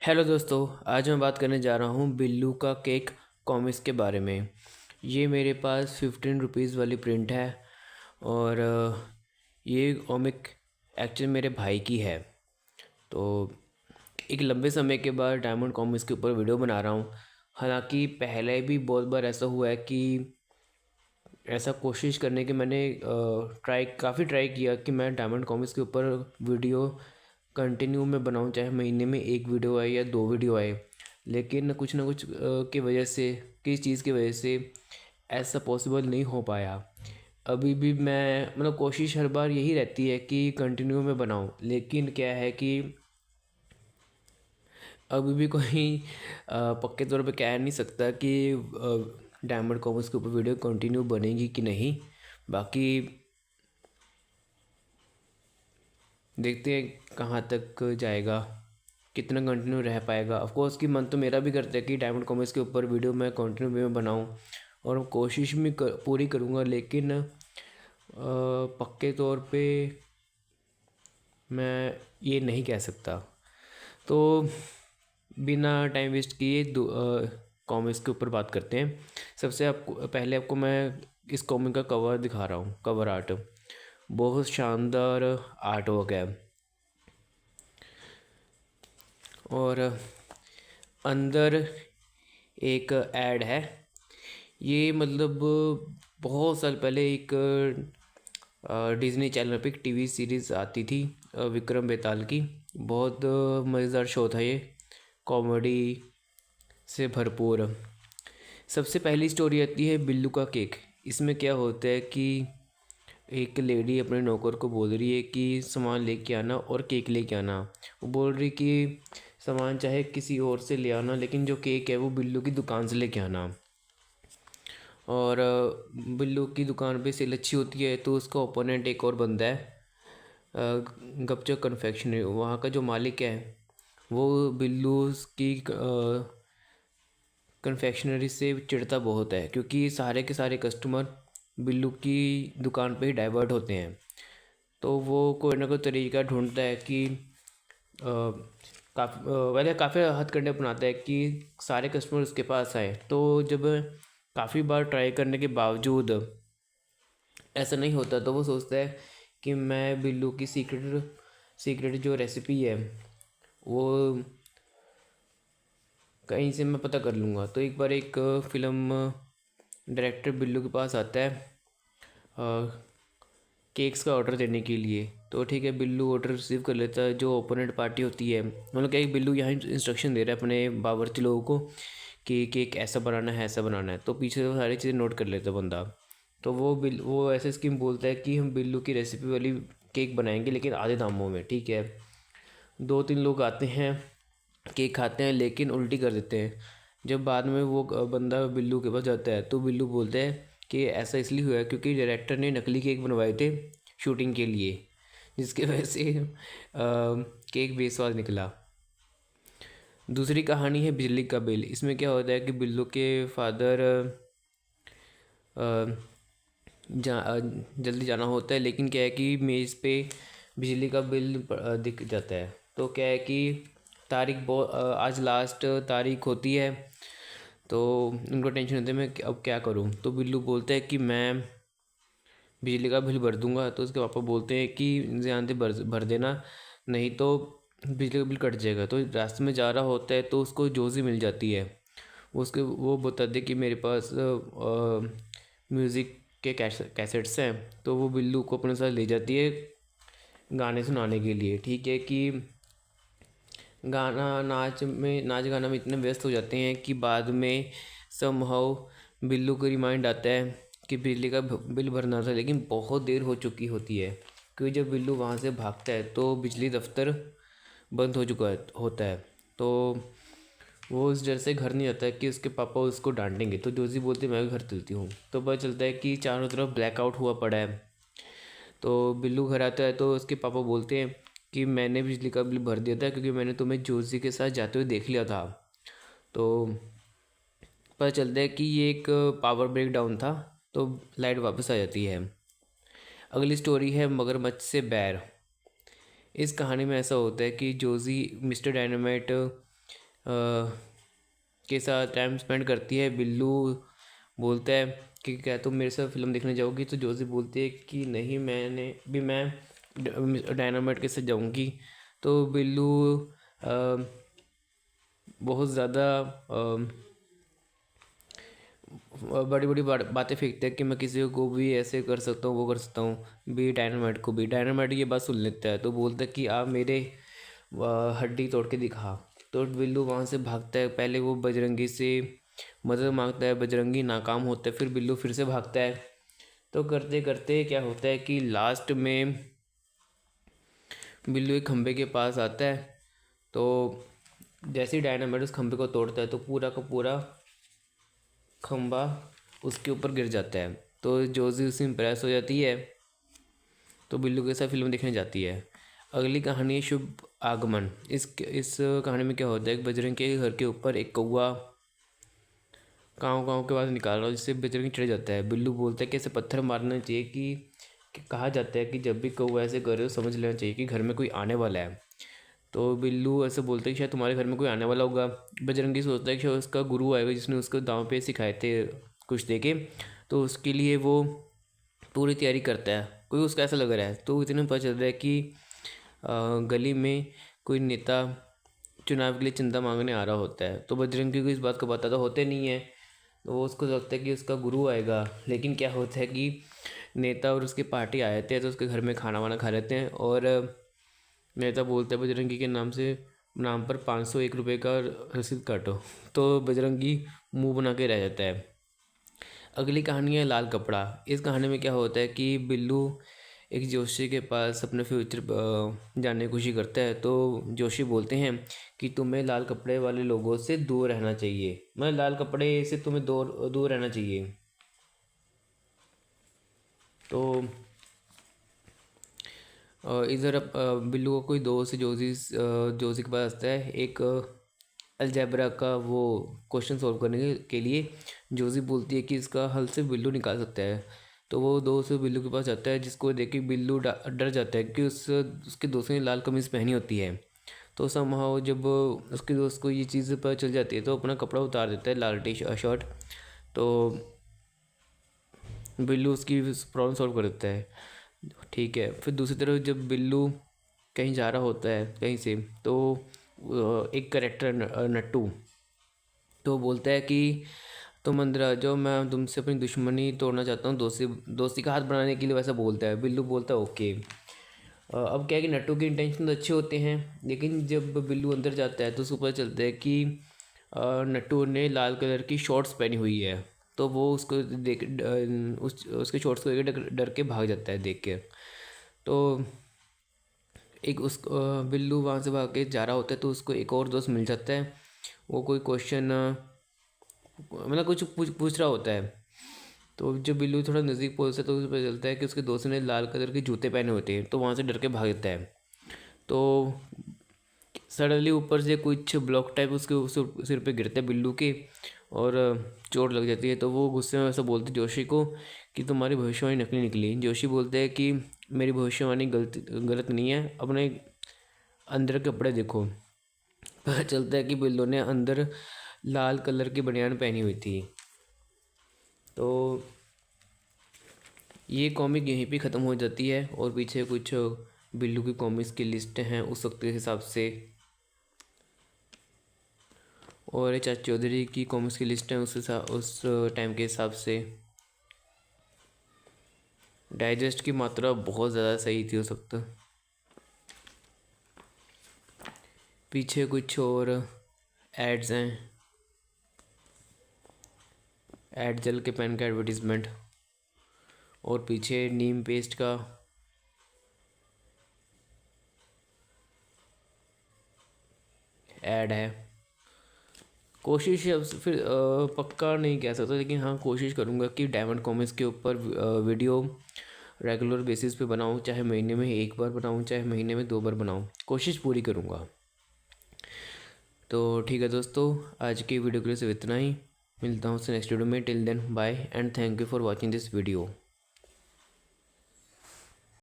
Hello दोस्तों, आज मैं बात करने जा रहा हूँ बिल्लू का केक कॉमिक्स के बारे में। ये मेरे पास 15 रुपीज़ वाली प्रिंट है और ये कॉमिक एक्चुअली मेरे भाई की है। तो एक लंबे समय के बाद डायमंड कॉमिक्स के ऊपर वीडियो बना रहा हूँ। हालांकि पहले भी बहुत बार ऐसा हुआ है कि ऐसा कोशिश करने की मैंने काफ़ी ट्राई किया कि मैं डायमंड कॉमिक्स के ऊपर वीडियो कंटिन्यू में बनाऊं, चाहे महीने में एक वीडियो आए या दो वीडियो आए। लेकिन कुछ ना कुछ की वजह से, किसी चीज़ की वजह से ऐसा पॉसिबल नहीं हो पाया। अभी भी मैं मतलब कोशिश हर बार यही रहती है कि कंटिन्यू में बनाऊं, लेकिन क्या है कि अभी भी कोई पक्के तौर पे कह नहीं सकता कि डायमंड कॉमिक्स के ऊपर वीडियो कंटिन्यू बनेगी कि नहीं। बाकी देखते हैं कहाँ तक जाएगा, कितना कंटिन्यू रह पाएगा। ऑफ कोर्स कि मन तो मेरा भी करता है कि डायमंड कॉमिक्स के ऊपर वीडियो मैं कंटिन्यू में बनाऊं, और कोशिश भी पूरी करूँगा। लेकिन पक्के तौर पे मैं ये नहीं कह सकता। तो बिना टाइम वेस्ट किए कॉमिक्स के ऊपर बात करते हैं। सबसे आपको पहले आपको मैं इस कॉमिक का कवर दिखा रहा हूँ। कवर आर्ट बहुत शानदार आर्ट वर्क है। और अंदर एक ऐड है। ये मतलब बहुत साल पहले एक डिज़नी चैनल पे एक टीवी सीरीज़ आती थी, विक्रम बेताल की। बहुत मज़ेदार शो था ये, कॉमेडी से भरपूर। सबसे पहली स्टोरी आती है बिल्लू का केक। इसमें क्या होता है कि एक लेडी अपने नौकर को बोल रही है कि सामान लेके आना और केक लेके आना। वो बोल रही कि सामान चाहे किसी और से ले आना, लेकिन जो केक है वो बिल्लू की दुकान से लेके आना। और बिल्लू की दुकान पे सेल अच्छी होती है, तो उसका ओपोनेंट एक और बंदा है, गपचक कन्फेक्शनरी। वहाँ का जो मालिक है वो बिल्लू की कन्फेक्शनरी से चिढ़ता बहुत है, क्योंकि सारे के सारे कस्टमर बिल्लू की दुकान पे ही डाइवर्ट होते हैं। तो वो कोई ना कोई तरीका ढूंढता है कि वैसे काफ़ी हथकंडे अपनाता है कि सारे कस्टमर उसके पास आए। तो जब काफ़ी बार ट्राई करने के बावजूद ऐसा नहीं होता, तो वो सोचता है कि मैं बिल्लू की सीक्रेट सीक्रेट जो रेसिपी है वो कहीं से मैं पता कर लूँगा। तो एक बार एक फिल्म डायरेक्टर बिल्लू के पास आता है केक्स का ऑर्डर देने के लिए। तो ठीक है, बिल्लू ऑर्डर रिसीव कर लेता है। जो ओपोनेंट पार्टी होती है, मतलब क्या, एक बिल्लू यहाँ इंस्ट्रक्शन दे रहा है अपने बावर्ची लोगों को कि केक ऐसा बनाना है, ऐसा बनाना है। तो पीछे से वो सारी चीज़ें नोट कर लेता है बंदा। तो वो ऐसे स्कीम बोलता है कि हम बिल्लू की रेसिपी वाली केक बनाएंगे, लेकिन आधे दामों में। ठीक है, दो तीन लोग आते हैं, केक खाते हैं, लेकिन उल्टी कर देते हैं। जब बाद में वो बंदा बिल्लू के पास जाता है, तो बिल्लू बोलता है कि ऐसा इसलिए हुआ है क्योंकि डायरेक्टर ने नकली केक बनवाए थे शूटिंग के लिए, जिसकी वजह से केक बेस्वाद निकला। दूसरी कहानी है बिजली का बिल। इसमें क्या होता है कि बिल्लू के फादर जल्दी जाना होता है, लेकिन क्या है कि मेज़ पे बिजली का बिल दिख जाता है। तो क्या है कि तारीख बहुत आज लास्ट तारीख होती है। तो उनको टेंशन होती है मैं अब क्या करूं। तो बिल्लू बोलता है कि मैं बिजली का बिल भर दूंगा। तो उसके पापा बोलते हैं कि ध्यान से भर भर देना, नहीं तो बिजली का बिल कट जाएगा। तो रास्ते में जा रहा होता है, तो उसको जोजी मिल जाती है। वो बता दे कि मेरे पास म्यूज़िक के कैसेट्स हैं। तो वो बिल्लू को अपने साथ ले जाती है गाने सुनाने के लिए। ठीक है कि नाच गाना में इतने व्यस्त हो जाते हैं कि बाद में समहाउ बिल्लू को रिमाइंड आता है कि बिजली का बिल भरना था, लेकिन बहुत देर हो चुकी होती है। क्योंकि जब बिल्लू वहाँ से भागता है तो बिजली दफ्तर बंद हो चुका होता है। तो वो इस डर से घर नहीं आता है कि उसके पापा उसको डांटेंगे। तो जोजी बोलती है मैं भी घर चलती हूँ। तो पता चलता है कि चारों तरफ ब्लैकआउट हुआ पड़ा है। तो बिल्लू घर आता है, तो उसके पापा बोलते हैं कि मैंने बिजली का बिल भर दिया था क्योंकि मैंने तुम्हें जोशी के साथ जाते हुए देख लिया था। तो पता चलता है कि ये एक पावर ब्रेक डाउन था। तो लाइट वापस आ जाती है। अगली स्टोरी है मगरमच्छ से बैर। इस कहानी में ऐसा होता है कि जोजी मिस्टर डायनामाइट के साथ टाइम स्पेंड करती है। बिल्लू बोलता है कि क्या तुम मेरे साथ फिल्म देखने जाओगी, तो जोशी बोलती है कि नहीं, मैं डायनामाइट के साथ जाऊंगी। तो बिल्लू बहुत ज़्यादा बड़ी बड़ी बातें फेंकते हैं कि मैं किसी को भी ऐसे कर सकता हूँ, वो कर सकता हूँ, भी डायनामाइट को भी। डायनामाइट ये बात सुन लेता है तो बोलता है कि आप मेरे हड्डी तोड़ के दिखा। तो बिल्लू वहाँ से भागता है। पहले वो बजरंगी से मदद मांगता है, बजरंगी नाकाम होता है, फिर बिल्लू फिर से भागता है। तो करते करते क्या होता है कि लास्ट में बिल्लू एक खंभे के पास आता है। तो जैसे ही डायनामाइट उस खंभे को तोड़ता है तो पूरा का पूरा खंभा उसके ऊपर गिर जाता है। तो जोजी उससे इम्प्रेस हो जाती है, तो बिल्लू के साथ फिल्म देखने जाती है। अगली कहानी है शुभ आगमन। इस कहानी में क्या होता है कि बजरंग के घर के ऊपर एक कौवा काँव काँव के आवाज़ निकाल रहा है, जिससे बजरंग चढ़ जाता है। बिल्लू बोलता है कि ऐसे पत्थर मारना चाहिए कि कहा जाता है कि जब भी कौवा ऐसे करे तो समझ लेना चाहिए कि घर में कोई आने वाला है। तो बिल्लू ऐसे बोलता है कि शायद तुम्हारे घर में कोई आने वाला होगा। बजरंगी सोचता है कि शायद उसका गुरु आएगा जिसने उसको दांव पे सिखाए थे कुछ दे के। तो उसके लिए वो पूरी तैयारी करता है। कोई उसका ऐसा लग रहा है, तो इतने में पता चल रहा है कि गली में कोई नेता चुनाव के लिए चंदा मांगने आ रहा होता है। तो बजरंगी को इस बात का पता तो होते नहीं है, तो वो उसको लगता है कि उसका गुरु आएगा। लेकिन क्या होता है कि नेता और उसकी पार्टी आए थे, तो उसके घर में खाना वाना खा लेते हैं। और नेता बोलता है बजरंगी के नाम पर 501 रुपये का रसीद काटो। तो बजरंगी मुंह बना के रह जाता है। अगली कहानी है लाल कपड़ा। इस कहानी में क्या होता है कि बिल्लू एक जोशी के पास अपने फ्यूचर जानने की कोशिश करता है। तो जोशी बोलते हैं कि तुम्हें लाल कपड़े वाले लोगों से दूर रहना चाहिए, मतलब लाल कपड़े से तुम्हें दूर दूर रहना चाहिए। तो इधर बिल्लू का कोई दोस्त जोशी के पास आता है एक अलजेब्रा का वो क्वेश्चन सॉल्व करने के लिए। जोशी बोलती है कि इसका हल सिर्फ बिल्लू निकाल सकता है। तो वो दोस्त बिल्लू के पास जाता है, जिसको देख के बिल्लू डर जाता है कि उसके दोस्त ने लाल कमीज़ पहनी होती है। तो समहाउ जब उसके दोस्त को ये चीज़ पता चल जाती है तो अपना कपड़ा उतार देता है, लाल टी शर्ट। तो बिल्लू उसकी प्रॉब्लम सॉल्व कर देता है। ठीक है, फिर दूसरी तरफ जब बिल्लू कहीं जा रहा होता है कहीं से, तो एक करेक्टर नट्टू तो बोलता है कि तुम अंदर आ जाओ, मैं तुमसे अपनी दुश्मनी तोड़ना चाहता हूँ, दोस्ती का हाथ बनाने के लिए, वैसा बोलता है। बिल्लू बोलता है ओके। अब क्या है कि नट्टू के इंटेंशन तो अच्छे होते हैं, लेकिन जब बिल्लू अंदर जाता है तो उसको पता चलता है कि नट्टू ने लाल कलर की शॉर्ट्स पहनी हुई है। तो वो उसको देख उसके शॉर्ट्स को देख के डर के भाग जाता है देख के। तो एक बिल्लू वहाँ से भाग के जा रहा होता है, तो उसको एक और दोस्त मिल जाता है। वो कोई क्वेश्चन मतलब कुछ पूछ रहा होता है। तो जब बिल्लू थोड़ा नज़दीक पहुँचता है तो उसे पता चलता है कि उसके दोस्त ने लाल कलर के जूते पहने होते हैं। तो वहाँ से डर के भाग जाता है। तो सडनली ऊपर से कुछ ब्लॉक टाइप उसके सिर पे गिरता है बिल्लू के, और चोट लग जाती है। तो वो गुस्से में ऐसा बोलते जोशी को कि तुम्हारी भविष्यवाणी नकली निकली। जोशी बोलते हैं कि मेरी भविष्यवाणी गलत नहीं है, अपने अंदर के कपड़े देखो। पता चलता है कि बिल्लू ने अंदर लाल कलर की बनियान पहनी हुई थी। तो ये कॉमिक यहीं पे ख़त्म हो जाती है, और पीछे कुछ बिल्लू की कॉमिक्स की लिस्ट हैं उस वक्त के हिसाब से, और चाचा चौधरी की कॉमिक्स की लिस्ट है उस टाइम के हिसाब से। डाइजेस्ट की मात्रा बहुत ज़्यादा सही थी उस वक्त। पीछे कुछ और एड्स हैं, एड जल के पेन का एडवर्टीज़मेंट, और पीछे नीम पेस्ट का ऐड है। कोशिश अब फिर पक्का नहीं कह सकता, लेकिन हाँ कोशिश करूँगा कि डायमंड कॉमिक्स के ऊपर वीडियो रेगुलर बेसिस पे बनाऊँ, चाहे महीने में एक बार बनाऊँ, चाहे महीने में 2 बार बनाऊँ, कोशिश पूरी करूँगा। तो ठीक है दोस्तों, आज की वीडियो के लिए सिर्फ इतना ही। मिलता हूँ उससे नेक्स्ट वीडियो में। Till then bye and thank you for watching this video.